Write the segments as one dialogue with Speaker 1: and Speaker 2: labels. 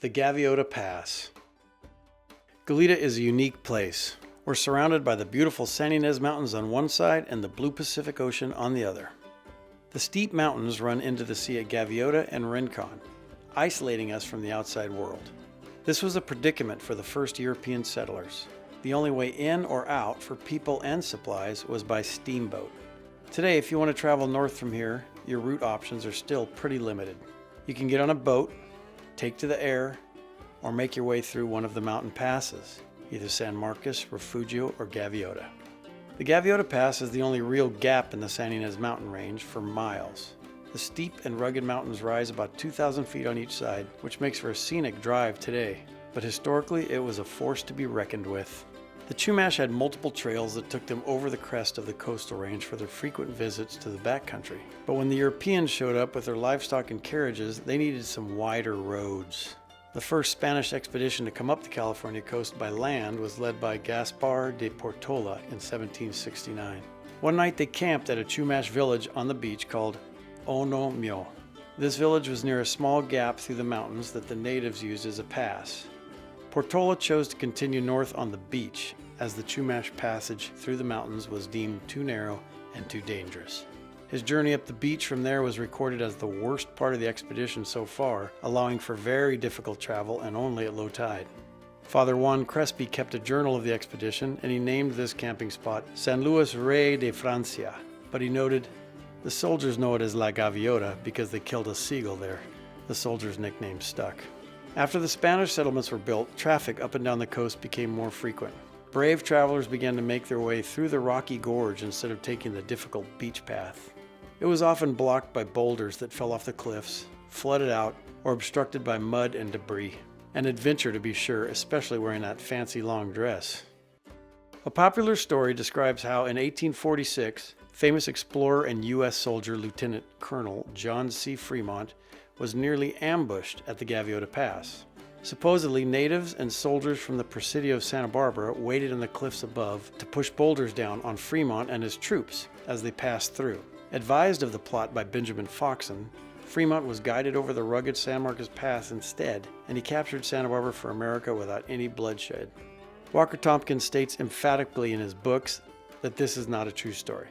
Speaker 1: The Gaviota Pass. Goleta is a unique place. We're surrounded by the beautiful Santa Ynez Mountains on one side and the blue Pacific Ocean on the other. The steep mountains run into the sea at Gaviota and Rincon, isolating us from the outside world. This was a predicament for the first European settlers. The only way in or out for people and supplies was by steamboat. Today, if you want to travel north from here, your route options are still pretty limited. You can get on a boat, take to the air, or make your way through one of the mountain passes, either San Marcos, Refugio, or Gaviota. The Gaviota Pass is the only real gap in the Santa Ynez mountain range for miles. The steep and rugged mountains rise about 2,000 feet on each side, which makes for a scenic drive today, but historically it was a force to be reckoned with. The Chumash had multiple trails that took them over the crest of the coastal range for their frequent visits to the backcountry. But when the Europeans showed up with their livestock and carriages, they needed some wider roads. The first Spanish expedition to come up the California coast by land was led by Gaspar de Portola in 1769. One night they camped at a Chumash village on the beach called Ono Myo. This village was near a small gap through the mountains that the natives used as a pass. Portola chose to continue north on the beach, as the Chumash passage through the mountains was deemed too narrow and too dangerous. His journey up the beach from there was recorded as the worst part of the expedition so far, allowing for very difficult travel and only at low tide. Father Juan Crespi kept a journal of the expedition, and he named this camping spot San Luis Rey de Francia, but he noted, "The soldiers know it as La Gaviota because they killed a seagull there." The soldiers' nickname stuck. After the Spanish settlements were built, traffic up and down the coast became more frequent. Brave travelers began to make their way through the rocky gorge instead of taking the difficult beach path. It was often blocked by boulders that fell off the cliffs, flooded out, or obstructed by mud and debris. An adventure to be sure, especially wearing that fancy long dress. A popular story describes how in 1846, famous explorer and U.S. soldier Lieutenant Colonel John C. Fremont was nearly ambushed at the Gaviota Pass. Supposedly, natives and soldiers from the Presidio of Santa Barbara waited on the cliffs above to push boulders down on Fremont and his troops as they passed through. Advised of the plot by Benjamin Foxen, Fremont was guided over the rugged San Marcos Pass instead, and he captured Santa Barbara for America without any bloodshed. Walker Tompkins states emphatically in his books that this is not a true story.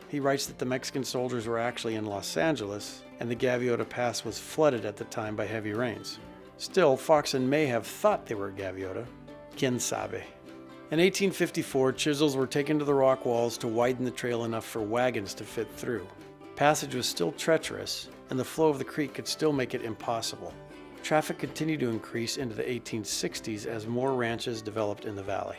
Speaker 1: He writes that the Mexican soldiers were actually in Los Angeles, and the Gaviota Pass was flooded at the time by heavy rains. Still, Foxen may have thought they were at Gaviota. Quien sabe? In 1854, chisels were taken to the rock walls to widen the trail enough for wagons to fit through. Passage was still treacherous, and the flow of the creek could still make it impossible. Traffic continued to increase into the 1860s as more ranches developed in the valley.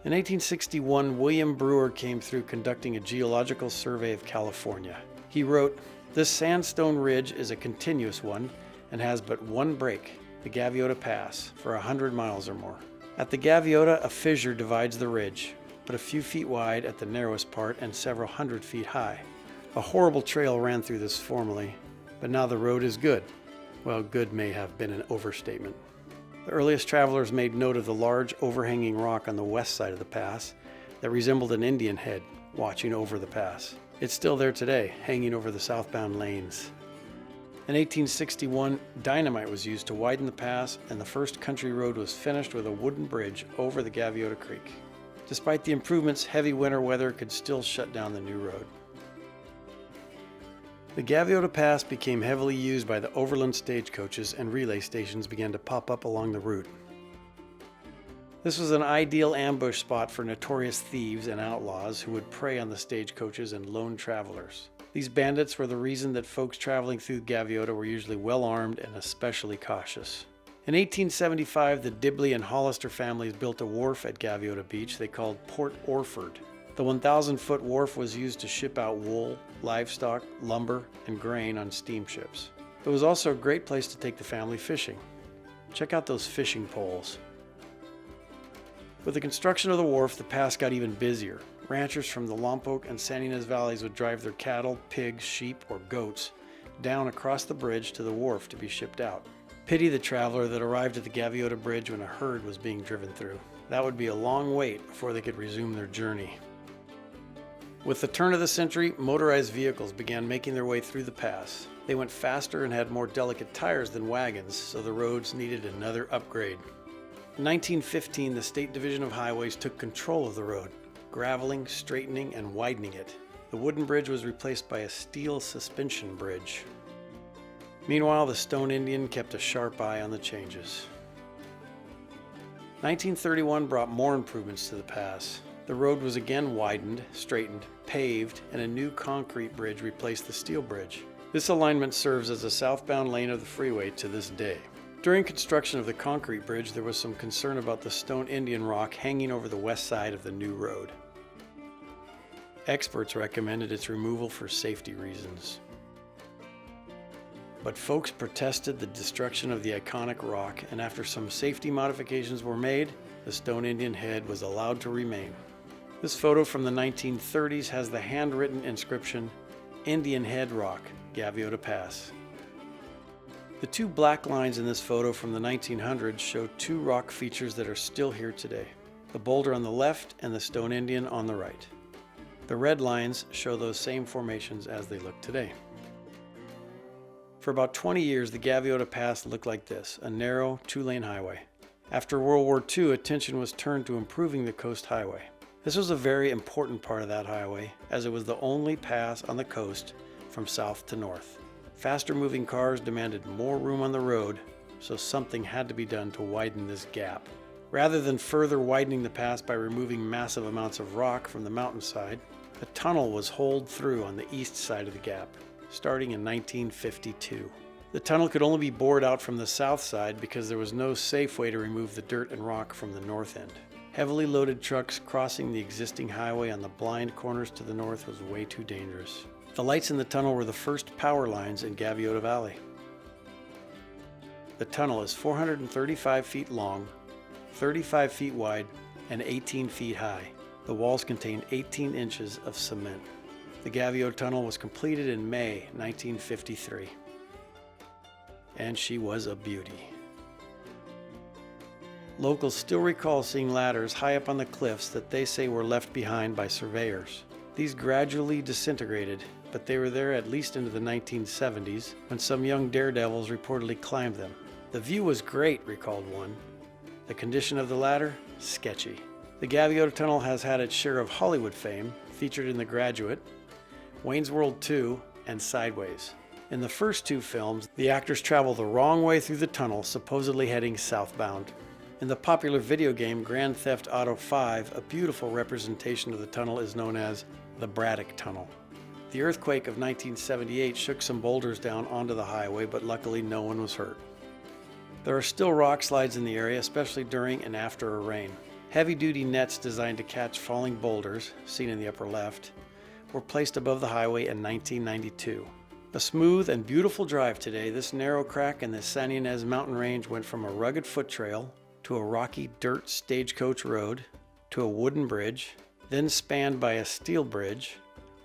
Speaker 1: In 1861, William Brewer came through conducting a geological survey of California. He wrote, "This sandstone ridge is a continuous one and has but one break, the Gaviota Pass, for 100 miles or more. At the Gaviota, a fissure divides the ridge, but a few feet wide at the narrowest part and several hundred feet high. A horrible trail ran through this formerly, but now the road is good." Well, good may have been an overstatement. The earliest travelers made note of the large overhanging rock on the west side of the pass that resembled an Indian head watching over the pass. It's still there today, hanging over the southbound lanes. In 1861, dynamite was used to widen the pass, and the first country road was finished with a wooden bridge over the Gaviota Creek. Despite the improvements, heavy winter weather could still shut down the new road. The Gaviota Pass became heavily used by the overland stagecoaches, and relay stations began to pop up along the route. This was an ideal ambush spot for notorious thieves and outlaws who would prey on the stagecoaches and lone travelers. These bandits were the reason that folks traveling through Gaviota were usually well armed and especially cautious. In 1875, the Dibley and Hollister families built a wharf at Gaviota Beach they called Port Orford. The 1,000-foot wharf was used to ship out wool, livestock, lumber, and grain on steamships. It was also a great place to take the family fishing. Check out those fishing poles. With the construction of the wharf, the pass got even busier. Ranchers from the Lompoc and Santa Ynez valleys would drive their cattle, pigs, sheep, or goats down across the bridge to the wharf to be shipped out. Pity the traveler that arrived at the Gaviota Bridge when a herd was being driven through. That would be a long wait before they could resume their journey. With the turn of the century, motorized vehicles began making their way through the pass. They went faster and had more delicate tires than wagons, so the roads needed another upgrade. In 1915, the State Division of Highways took control of the road, graveling, straightening, and widening it. The wooden bridge was replaced by a steel suspension bridge. Meanwhile, the Stone Indian kept a sharp eye on the changes. 1931 brought more improvements to the pass. The road was again widened, straightened, paved, and a new concrete bridge replaced the steel bridge. This alignment serves as a southbound lane of the freeway to this day. During construction of the concrete bridge, there was some concern about the Stone Indian rock hanging over the west side of the new road. Experts recommended its removal for safety reasons. But folks protested the destruction of the iconic rock, and after some safety modifications were made, the Stone Indian head was allowed to remain. This photo from the 1930s has the handwritten inscription, "Indian Head Rock, Gaviota Pass." The two black lines in this photo from the 1900s show two rock features that are still here today, the boulder on the left and the Stone Indian on the right. The red lines show those same formations as they look today. For about 20 years, the Gaviota Pass looked like this, a narrow, two-lane highway. After World War II, attention was turned to improving the coast highway. This was a very important part of that highway, as it was the only pass on the coast from south to north. Faster-moving cars demanded more room on the road, so something had to be done to widen this gap. Rather than further widening the pass by removing massive amounts of rock from the mountainside, a tunnel was holed through on the east side of the gap, starting in 1952. The tunnel could only be bored out from the south side because there was no safe way to remove the dirt and rock from the north end. Heavily loaded trucks crossing the existing highway on the blind corners to the north was way too dangerous. The lights in the tunnel were the first power lines in Gaviota Valley. The tunnel is 435 feet long, 35 feet wide, and 18 feet high. The walls contain 18 inches of cement. The Gaviota Tunnel was completed in May 1953. And she was a beauty. Locals still recall seeing ladders high up on the cliffs that they say were left behind by surveyors. These gradually disintegrated, but they were there at least into the 1970s when some young daredevils reportedly climbed them. The view was great, recalled one. The condition of the ladder? Sketchy. The Gaviota Tunnel has had its share of Hollywood fame, featured in The Graduate, Wayne's World 2, and Sideways. In the first two films, the actors travel the wrong way through the tunnel, supposedly heading southbound. In the popular video game Grand Theft Auto V, a beautiful representation of the tunnel is known as the Braddock Tunnel. The earthquake of 1978 shook some boulders down onto the highway, but luckily no one was hurt. There are still rock slides in the area, especially during and after a rain. Heavy-duty nets designed to catch falling boulders, seen in the upper left, were placed above the highway in 1992. A smooth and beautiful drive today, this narrow crack in the Santa Ynez Mountain range went from a rugged foot trail to a rocky dirt stagecoach road to a wooden bridge, then spanned by a steel bridge,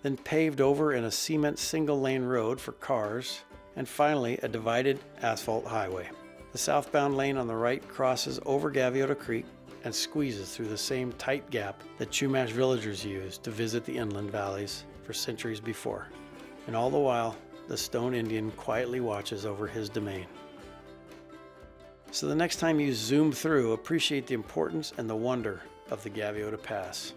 Speaker 1: then paved over in a cement single-lane road for cars, and finally a divided asphalt highway. The southbound lane on the right crosses over Gaviota Creek and squeezes through the same tight gap that Chumash villagers used to visit the inland valleys for centuries before. And all the while, the Stone Indian quietly watches over his domain. So the next time you zoom through, appreciate the importance and the wonder of the Gaviota Pass.